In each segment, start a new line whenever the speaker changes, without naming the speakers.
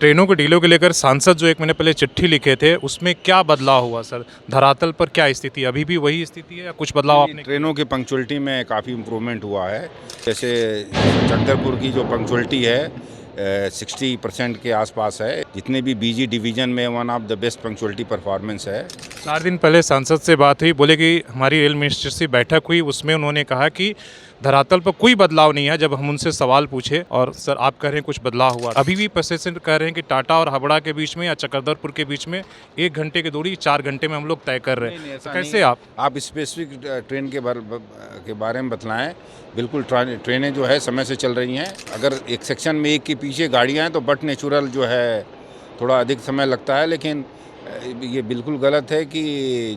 ट्रेनों के डीलों को लेकर सांसद जो 1 महीने पहले चिट्ठी लिखे थे, उसमें क्या बदलाव हुआ सर? धरातल पर क्या स्थिति है? अभी भी वही स्थिति है या कुछ बदलाव आपने किया?
ट्रेनों की पंक्चुअलिटी में काफ़ी इम्प्रूवमेंट हुआ है। जैसे चकधरपुर की जो पंक्चुअलिटी है 60% के आसपास है। जितने भी बीजी डिवीज़न में one of the best punctuality performance है।
4 दिन पहले सांसद से बात हुई, बोले कि हमारी रेल मिनिस्टर से बैठक हुई, उसमें उन्होंने कहा कि धरातल पर कोई बदलाव नहीं है। जब हम उनसे सवाल पूछे और सर आप कह रहे हैं कुछ बदलाव हुआ, अभी भी पैसेंजर कह रहे हैं कि टाटा और हावड़ा के बीच में या चकरदरपुर के बीच में 1 घंटे की दूरी 4 घंटे में हम लोग तय कर रहे हैं।
नहीं, ऐसा
कैसे
नहीं।
आप
आप स्पेसिफिक ट्रेन के बारे में बतलाएं। बिल्कुल ट्रेनें जो है समय से चल रही हैं। अगर एक सेक्शन में एक के पीछे गाड़ियां हैं तो बट नेचुरल जो है थोड़ा अधिक समय लगता है, लेकिन ये बिल्कुल गलत है कि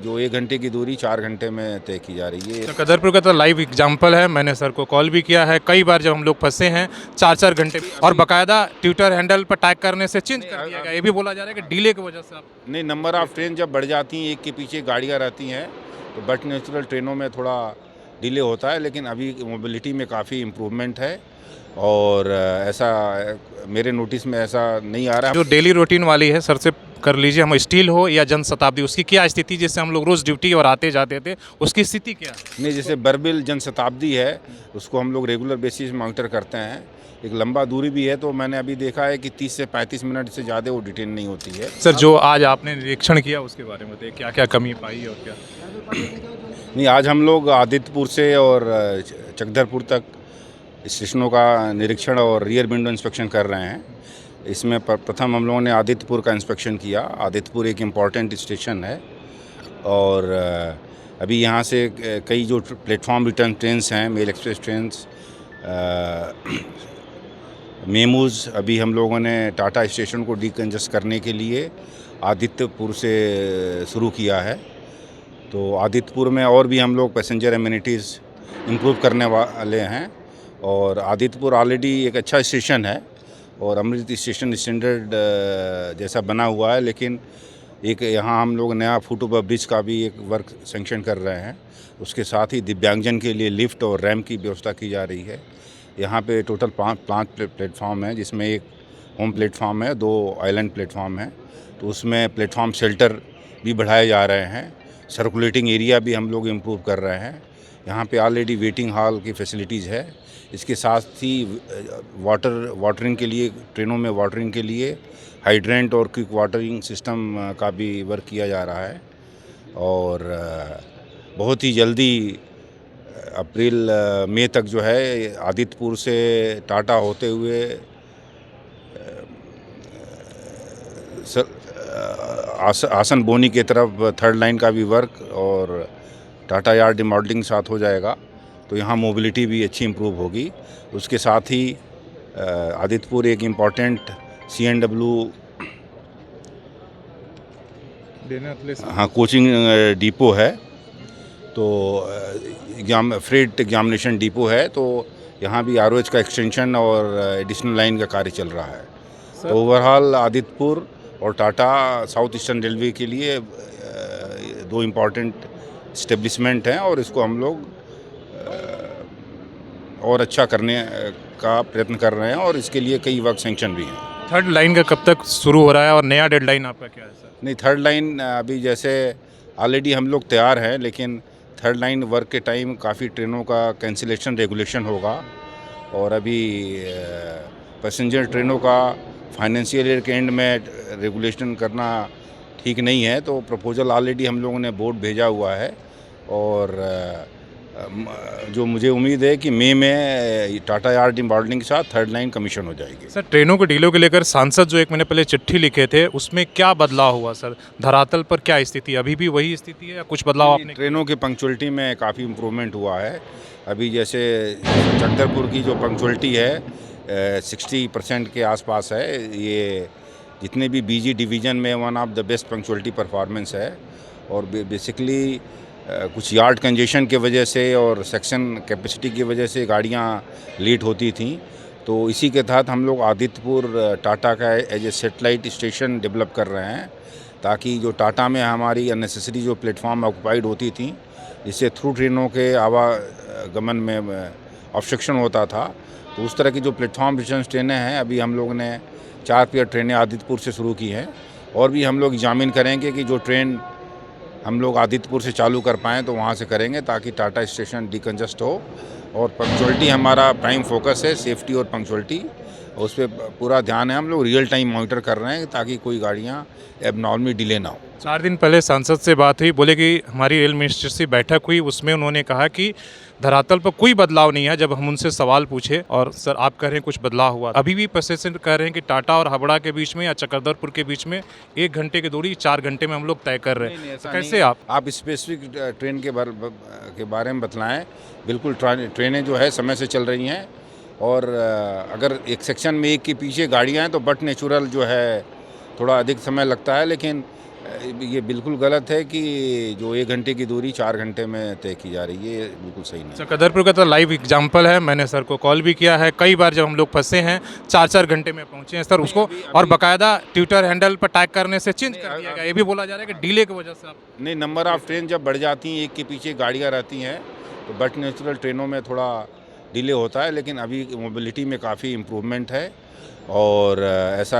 जो 1 घंटे की दूरी 4 घंटे में तय की जा रही है।
चकरदरपुर का तो लाइव एग्जाम्पल है, मैंने सर को कॉल भी किया है कई बार, जब हम लोग फंसे हैं 4-4 घंटे और बाकायदा ट्विटर हैंडल पर टैग करने से चेंज कर दिया गया। ये भी बोला जा रहा है कि डिले की वजह से आप
नहीं, नंबर ऑफ़ ट्रेन जब बढ़ जाती हैं, एक के पीछे गाड़ियाँ रहती हैं, तो बट नेचुरल ट्रेनों में थोड़ा डिले होता है, लेकिन अभी मोबिलिटी में काफ़ी इम्प्रूवमेंट है और ऐसा मेरे नोटिस में ऐसा नहीं आ रहा है।
जो डेली रूटीन वाली है सर से कर लीजिए, हम स्टील हो या जनशताब्दी, उसकी क्या स्थिति, जिससे हम लोग रोज़ ड्यूटी और आते जाते थे, उसकी स्थिति क्या है?
नहीं, जैसे बरबिल जनशताब्दी है, उसको हम लोग रेगुलर बेसिस में मॉनिटर करते हैं। एक लंबा दूरी भी है, तो मैंने अभी देखा है कि 30 से 35 मिनट से ज़्यादा वो डिटेन नहीं होती है।
सर जो आज आपने निरीक्षण किया उसके बारे में बताइए, क्या क्या कमी पाई और क्या?
नहीं, आज हम लोग आदित्यपुर से और चकधरपुर तक स्टेशनों का निरीक्षण और रियर विंडो इंस्पेक्शन कर रहे हैं। इसमें प्रथम हम लोगों ने आदित्यपुर का इंस्पेक्शन किया। आदित्यपुर एक इम्पॉर्टेंट स्टेशन है और अभी यहाँ से कई जो प्लेटफॉर्म रिटर्न ट्रेन्स हैं, मेल एक्सप्रेस ट्रेन्स, मेमूज़, अभी हम लोगों ने टाटा स्टेशन को डीकंजस्ट करने के लिए आदित्यपुर से शुरू किया है। तो आदित्यपुर में और भी हम लोग पैसेंजर एमिनिटीज़ इम्प्रूव करने वाले हैं और आदित्यपुर ऑलरेडी एक अच्छा स्टेशन है और अमृत स्टेशन स्टैंडर्ड जैसा बना हुआ है, लेकिन एक यहाँ हम लोग नया फुट ओवर ब्रिज का भी एक वर्क सैंक्शन कर रहे हैं। उसके साथ ही दिव्यांगजन के लिए लिफ्ट और रैंप की व्यवस्था की जा रही है। यहाँ पे टोटल 5 प्लेटफॉर्म है, जिसमें एक होम प्लेटफॉर्म है, 2 आइलैंड प्लेटफॉर्म है। तो उसमें प्लेटफॉर्म शेल्टर भी बढ़ाए जा रहे हैं। सर्कुलेटिंग एरिया भी हम लोग इम्प्रूव कर रहे हैं। यहाँ पे ऑलरेडी वेटिंग हॉल की फैसिलिटीज़ है। इसके साथ ही वाटरिंग के लिए, ट्रेनों में वाटरिंग के लिए हाइड्रेंट और क्विक वाटरिंग सिस्टम का भी वर्क किया जा रहा है और बहुत ही जल्दी अप्रैल मई तक जो है आदित्यपुर से टाटा होते हुए आसन बोनी की तरफ 3rd लाइन का भी वर्क और टाटा यार्ड रिमॉडलिंग साथ हो जाएगा, तो यहाँ मोबिलिटी भी अच्छी इम्प्रूव होगी। उसके साथ ही आदित्यपुर एक इम्पॉर्टेंट CNW कोचिंग डिपो है, तो फ्रेट एग्जामिनेशन डिपो है, तो यहाँ भी ROH का एक्सटेंशन और एडिशनल लाइन का कार्य चल रहा है। तो ओवरऑल आदित्यपुर और टाटा साउथ ईस्टर्न रेलवे के लिए 2 इम्पॉर्टेंट इस्टेब्लिशमेंट हैं और इसको हम लोग और अच्छा करने का प्रयत्न कर रहे हैं और इसके लिए कई वर्क सैंक्शन भी हैं।
3rd लाइन का कब तक शुरू हो रहा है और नया डेडलाइन आपका क्या है सर?
नहीं, 3rd लाइन अभी जैसे ऑलरेडी हम लोग तैयार हैं, लेकिन 3rd लाइन वर्क के टाइम काफ़ी ट्रेनों का कैंसिलेशन रेगुलेशन होगा और अभी पैसेंजर ट्रेनों का फाइनेंशियल ईयर के एंड में रेगुलेशन करना ठीक नहीं है। तो प्रपोजल ऑलरेडी हम लोगों ने बोर्ड भेजा हुआ है और जो मुझे उम्मीद है कि मई में टाटा यार्ड रिमॉडलिंग के साथ 3rd लाइन कमीशन हो जाएगी।
सर ट्रेनों के डीलों को लेकर सांसद जो 1 महीने पहले चिट्ठी लिखे थे, उसमें क्या बदलाव हुआ सर? धरातल पर क्या स्थिति है? अभी भी वही स्थिति है या कुछ बदलाव आपने?
ट्रेनों की पंक्चुअलिटी में काफ़ी इम्प्रूवमेंट हुआ है। अभी जैसे चकधरपुर की जो पंक्चुअलिटी है 60% के आसपास है। ये जितने भी बीजी डिवीज़न में one of the best punctuality performance है और बेसिकली कुछ यार्ड कंजेशन के वजह से और सेक्शन कैपेसिटी की वजह से गाड़ियाँ लेट होती थीं। तो इसी के तहत हम लोग आदित्यपुर टाटा का as a satellite station develop कर रहे हैं, ताकि जो टाटा में हमारी अननेसेसरी जो प्लेटफॉर्म ऑक्युपाइड होती थी, जिससे थ्रू ट्रेनों के आवागमन में ऑब्स्ट्रक्शन होता था, तो उस तरह की जो प्लेटफॉर्म रिटर्न ट्रेनें हैं अभी हम लोग ने 4 पेयर ट्रेनें आदित्यपुर से शुरू की हैं और भी हम लोग एग्जामिन करेंगे कि जो ट्रेन हम लोग आदित्यपुर से चालू कर पाएँ तो वहाँ से करेंगे ताकि टाटा स्टेशन डिकंजस्ट हो। और पंक्चुअलिटी हमारा प्राइम फोकस है, सेफ्टी और पंक्चुअलिटी उस पर पूरा ध्यान है। हम लोग रियल टाइम मॉनिटर कर रहे हैं ताकि कोई गाड़ियाँ एबनॉर्मली डिले ना हो।
4 दिन पहले सांसद से बात हुई, बोले कि हमारी रेल मिनिस्टर से बैठक हुई, उसमें उन्होंने कहा कि धरातल पर कोई बदलाव नहीं है। जब हम उनसे सवाल पूछे और सर आप कह रहे हैं कुछ बदलाव हुआ, अभी भी पैसेंजर कह रहे हैं कि टाटा और हावड़ा के बीच में या चक्रधरपुर के बीच में 1 घंटे की दूरी 4 घंटे में हम लोग तय कर रहे हैं। तो कैसे
आप स्पेसिफिक ट्रेन के बारे में बतलाएं। बिल्कुल ट्रेनें जो है समय से चल रही हैं और अगर एक सेक्शन में एक के पीछे गाड़ियाँ हैं तो बट नेचुरल जो है थोड़ा अधिक समय लगता है, लेकिन ये बिल्कुल गलत है कि जो 1 घंटे की दूरी 4 घंटे में तय की जा रही है, ये बिल्कुल सही नहीं।
चक्रधरपुर का तो लाइव एग्जाम्पल है, मैंने सर को कॉल भी किया है कई बार, जब हम लोग फंसे हैं 4-4 घंटे में पहुंचे हैं सर उसको, और बाकायदा ट्विटर हैंडल पर टैग करने से चेंज कर दिया गया। ये भी बोला जा रहा है कि डिले की वजह से आप
नहीं, नंबर ऑफ ट्रेन जब बढ़ जाती हैं, एक के पीछे गाड़ियाँ रहती हैं तो बट नेचुरल ट्रेनों में थोड़ा डिले होता है, लेकिन अभी मोबिलिटी में काफ़ी इम्प्रूवमेंट है और ऐसा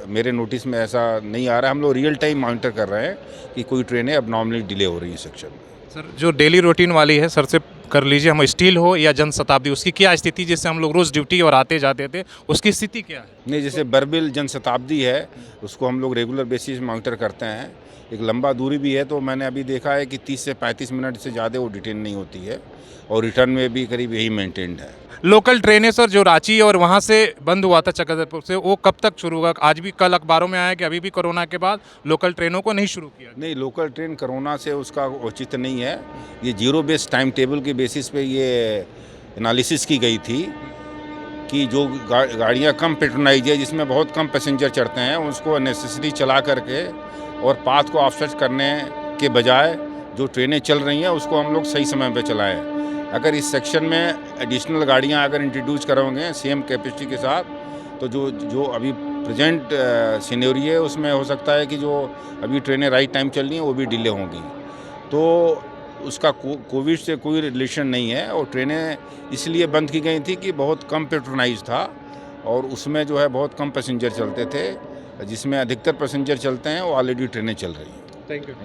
मेरे नोटिस में ऐसा नहीं आ रहा। हम लोग रियल टाइम मॉनिटर कर रहे हैं कि कोई ट्रेनें अब नॉर्मली डिले हो रही हैं सेक्शन में।
सर जो डेली रूटीन वाली है, सर से कर लीजिए, हम स्टील हो या जनशताब्दी, उसकी क्या स्थिति, जिससे हम लोग रोज़ ड्यूटी और आते जाते थे, उसकी स्थिति क्या है?
नहीं, जैसे बरबिल जनशताब्दी है उसको हम लोग रेगुलर बेसिस मॉनिटर करते हैं। एक लंबा दूरी भी है तो मैंने अभी देखा है कि 30 से 35 मिनट से ज़्यादा वो डिटेन नहीं होती है और रिटर्न में भी करीब यही मेंटेन्ड है।
लोकल ट्रेनें सर जो रांची और वहाँ से बंद हुआ था चक्रधरपुर से, वो कब तक शुरू होगा? आज भी कल अखबारों में आया कि अभी भी कोरोना के बाद लोकल ट्रेनों को नहीं शुरू किया।
नहीं, लोकल ट्रेन कोरोना से उसका औचित्य नहीं है। ये जीरो बेस टाइम टेबल के बेसिस पे ये एनालिसिस की गई थी कि जो गाड़ियाँ कम पेट्रोनाइज है, जिसमें बहुत कम पैसेंजर चढ़ते हैं, उसको नेसेसरी चला करके और पाथ को ऑफसेट करने के बजाय जो ट्रेनें चल रही हैं उसको हम लोग सही समय पे चलाएं। अगर इस सेक्शन में एडिशनल गाड़ियां अगर इंट्रोड्यूस करोगे सेम कैपेसिटी के साथ, तो जो अभी प्रेजेंट सिनेरियो है उसमें हो सकता है कि जो अभी ट्रेनें राइट टाइम चल रही हैं वो भी डिले होंगी। तो उसका कोविड से कोई रिलेशन नहीं है और ट्रेनें इसलिए बंद की गई थी कि बहुत कम पेट्रोनाइज था और उसमें जो है बहुत कम पैसेंजर चलते थे। जिसमें अधिकतर पैसेंजर चलते हैं वो ऑलरेडी ट्रेनें चल रही हैं।
Thank you.